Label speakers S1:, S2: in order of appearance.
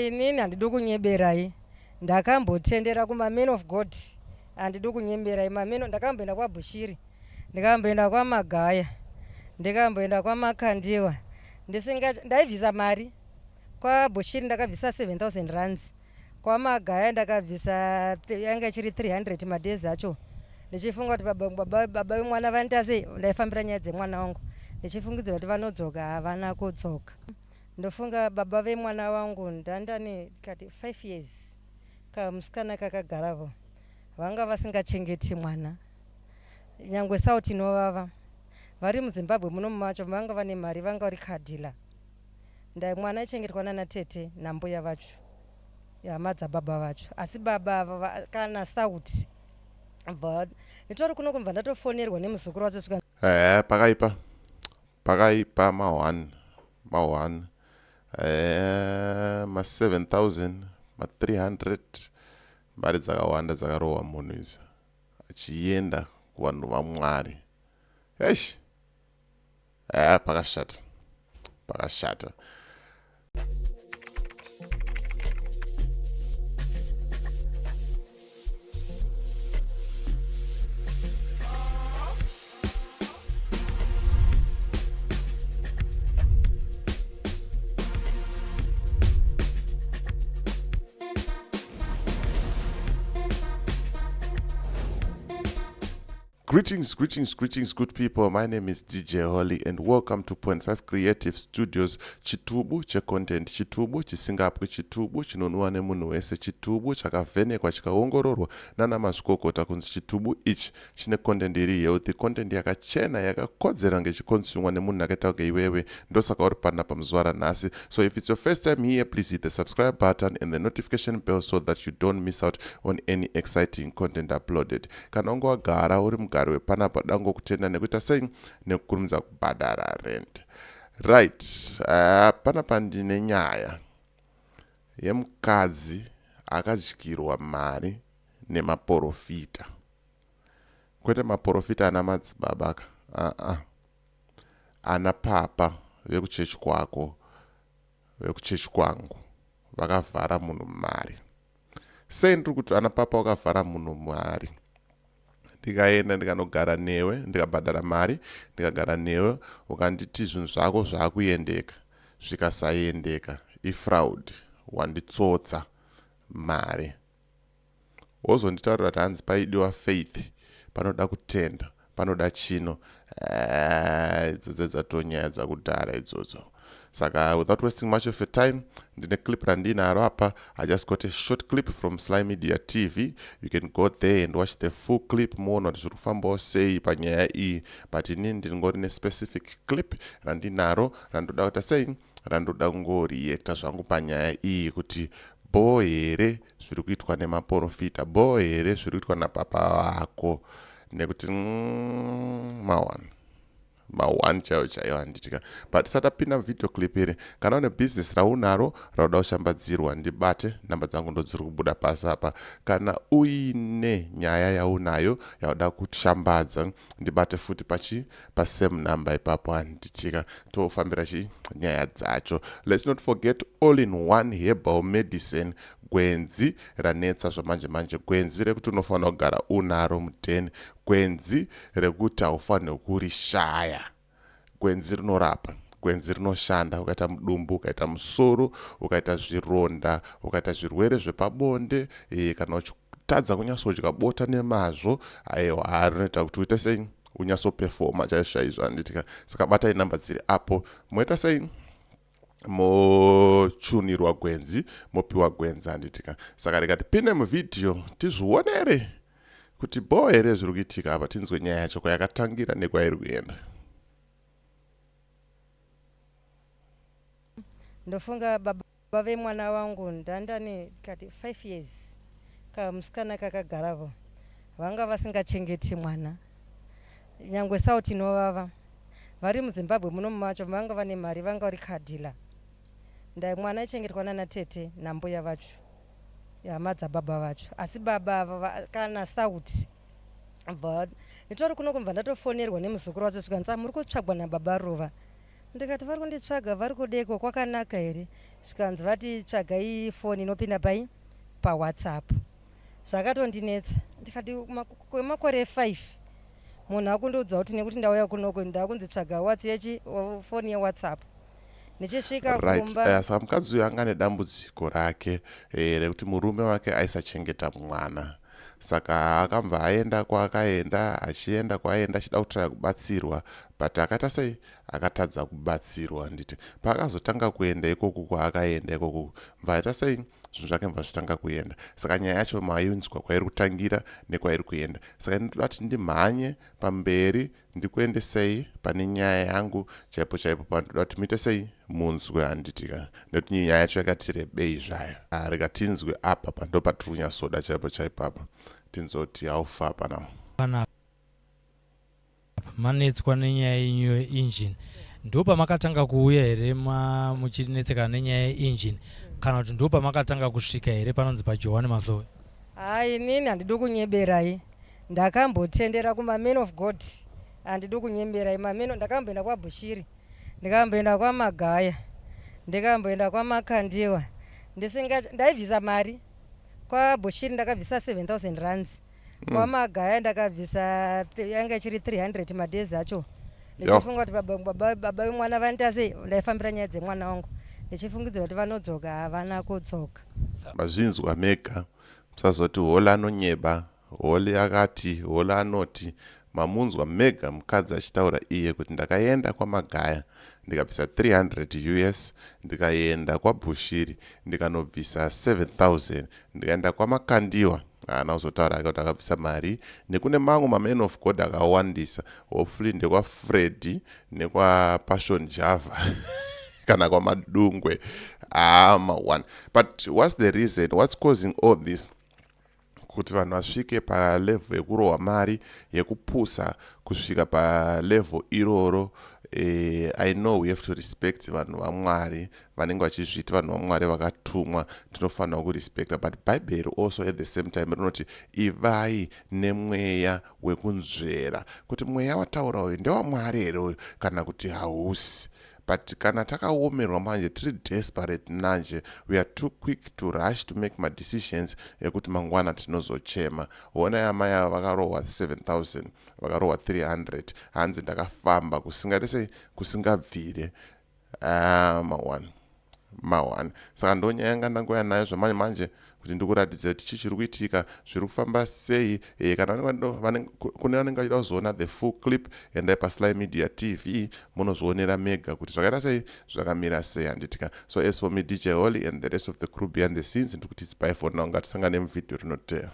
S1: inini handidi kunyeberai. Ndakambotendera kuma men of God. Handidi kunyeberai mameno. Ndakamboenda kwa Bushiri, ndikamboenda kwa Magaya, ndikamboenda kwa Makandiwa. Ndaibvisa mari. Kwa Bushiri ndakabvisa 7,000 rands. Kwa Magaya ndakabvisa yanga chiri 300 madhezi acho. Ndichifunga kuti baba vemwana vanoita sei, ndaifambira nyaya dzemwana wangu. Ndichifungidzira kuti vanodzoka havana kudzoka. Ndofunga baba vemwana wangu ndandane kati 5 years. Kamusikana kakagarapo. Vanga vasingachengeti mwana. Nyangwe sauti inovava. Vari muZimbabwe muno macho vanga vane mari, vanga vari kadhila. Ndai mwana ichengetwa nana tete nambuya vacho. Yamadza baba vacho. Asi baba kana sauti. Nitori kuno kumva ndatofonerwa nemuzukuru wacho svika.
S2: Pakaipa ma 7,000 ma 300 mari dzakawanda dzakarohwa munhu idzi achienda kuvanhu vaMwari. Pakashata. Greetings, good people. My name is DJ Holly and welcome to 0.5 Creative Studios. Chitubu che content, chitubu chisingapwe, chitubu chinonwa nemunhu wese, chitubu chakavhenekwa chikaongororwa nana mazvikokota kunzi chitubu ichi chine content iri healthy, content yakachena yakakodzera ngechikonsumwa nemunhu akaita kunge iwewe. Ndosaka uri pana pamuzuva ranhasi. So if it's your first time here, please hit the subscribe button and the notification bell so that you don't miss out on any exciting content uploaded. Kana unge wagara uri mugari wepanapa dango kutenda nekuita sei nekukurumidza kubhadhara rent. Right, panapa ndine nyaya yemukadzi akadyirwa mari nemaprofita. Kwete maprofita ana madzibaba ana papa vekuchechi kwako, vekuchechi kwangu vakavhara munhu mari. Sei ndiri kuti ana papa vakavhara munhu mari? Ndikaenda ndikanogara newe, ndikabhadhara mari, ndikagara newe, ukanditi zvinhu zvako zvakuendeka, zvikasaendeka, ifraud, wanditsotsa mari. Wozonditaurira kuti hanzi paidiwa faith, panoda kutenda, panoda chino, idzodzo dzatonyaya dzakudhara idzodzo. Saka without wasting much of your time, ndine clip randinaro apa. I just got a short clip from Sly Media TV. You can go there and watch the full clip. Muona kuti zviri kufambawo sei panyaya iyi, but inini ndingori ne specific clip randinaro randoda kuita sei, randoda kungoriekta zvangu panyaya iyi kuti bo here zviri kuitwa nemaprofita, bo here zviri kuitwa napapa vako, nekuti ma1 chaiwo handitika. But satapinda video clip iri, kana une business raunaro rauda kushambadzirwa, ndibate, namba dzangu ndo dziri kubuda pasi apa. Kana uine nyaya yaunayo yauda kushambadza, ndibate futi pa same number ipapo handitika, tofambira nyaya dzacho. Let's not forget all-in-one herbal medicine, gwenzi ranetsa zvamanje, gwenzi rekuti unofanira kugara unaro muteni, gwenzi rekuti haufaniri kurishaya. Gwenzi rinorapa, gwenzi rinoshanda, ukaita mudumbu, ukaita musoro, ukaita zvironda, ukaita zvirwere zvepabonde, kana uchitadza kunyatsodya bota nemazvo, aiwa rinoita kuti uite sei unyatsoperforma chaizvo handitika. Saka batai namba dziri apo, moita sei mochunirwa gwenzi, mopiwa gwenzi handitika. Saka rekati pinde muvidhio tizvionere kuti bo here zviri kuitika apa, tinzwe nyaya yacho kwayakatangira nekwairi kuenda.
S1: Ndofunga baba vemwana wangu ndandane kati 5 years. Kamusikana kakagarapo. Vanga vasingachengeti mwana. Nyangwe sauti inovava. Vari muZimbabwe muno macho vanga vane mari, vanga vari kadhila. Ndai mwana ichengetwa nana tete nambuya vacho. Yamadza baba vacho. Asi baba kana sauti. Nitori kuno kumva ndatofonerwa nemuzukuru wacho svika muri kutsvagwa nababa rova. ndikati vari kunditsvaga vari kudeko kwakanaka here, zvikanzi vati tsvagai foni inopinda pai pawhatsapp. Zvakatondinetsa, ndikati kwemakore 5 munhu akundiudza kuti nekuti ndauya kunoko ndakunzitsvaga foni yewhatsapp. Nichisvika kumba
S2: saka mukadzi uyu anga nedambudziko rake rekuti murume wake aisachengeta mwana, saka akabva aenda kwaakaenda, achienda kwaaienda achida kutraya kubatsirwa, but akaita sei akatadza kubatsirwa. Nditi paakazotanga kuenda ikoko kwaakaenda ikoko mvaita sei zvinhu zvake mva zvitanga kuenda. Saka nyaya yacho mainzwa kwairi kutangira nekwairi kuenda. Saka ndinoda kuti ndimhanye pamberi ndikuendesei pane nyaya yangu chaipo chaipo pandoda kuti muite sei munzwe handitika, nekuti nyaya yacho yakati rebei zvayo. Rega tinzwe apa pando patiri kunyatsoda chaipo chaipo apa, tinzoti haufa apa nawo.
S3: Kana manetswa nenyaya yenyu yeengine, ndopa makatanga kuuya here muchinetseka nenyaya yeinjini, kana kuti ndopa makatanga kusvika here panonzi paJohani Mazowe?
S1: Hai, inini handidi kunyeberai, ndakambotendera kuma-men of God, handidi kunyeberai. Ndakamboenda kwaBushiri, ndikamboenda kwaMagaya, ndikamboenda kwaMakandiwa. Ndaibvisa mari kwaBushiri, ndakabvisa 7,000 rands. KwaMagaya ndakabvisa yanga ichiri 300 madhezi acho. Ndichifunga kuti baba vemwana vanoita sei, ndaifambira nyaya dzemwana wangu, ndichifungidzira kuti vanodzoka, havana kudzoka.
S2: Mazvinzwa mega, musazoti hola anonyeba, holi akati, hola anoti. Mamunzwa mega mukadzi achitaura iye kuti ndakaenda kwaMagaya ndikabvisa 300 US, ndikaenda kwaBushiri ndikanobvisa 7,000, ndikaenda kwamakandiwa ana uzotaura kuti akabvisa mari, nekune mamwe ma-men of God akawandisa, hopefully ndekwaFreddy nekwapassion Java kana kwamadungwe one. But what's the reason, what's causing all this? Kuti vanhu vasvike palevel yekurohwa mari yekupusa kusvika palevel iroro. I know we have to respect vanhu vaMwari vanenge vachizviti vanhu vaMwari vakatumwa, tinofanira kurespecta, but Bible also at the same time rinoti ivai nemweya wekunzvera, kuti mweya wataura uyu ndewaMwari here uyu kana kuti hausi. But kana takaomerwa manje tiri desperate nanje, we are too quick to rush to make my decisions yekuti mangwana tinozochema. Honai amai ava vakarohwa 7,000, vakarohwa 300, hanzi ndakafamba kusingabvire. Mawan. Saka ndonyaya yanga ndangoya nayo zvamanje manje kuti ndikuratidze kuti chichiri kuitika zviri kufamba sei. Kana kune vanenge vachida kuzoona the full clip, endai paSly Media TV munozvionera mega kuti zvakaita sei zvakamira sei handitika. So as for me DJ Holly and the rest of the crew behind the scenes, ndikuti it's bye for now, ngatisangane muvidhio rinoteera.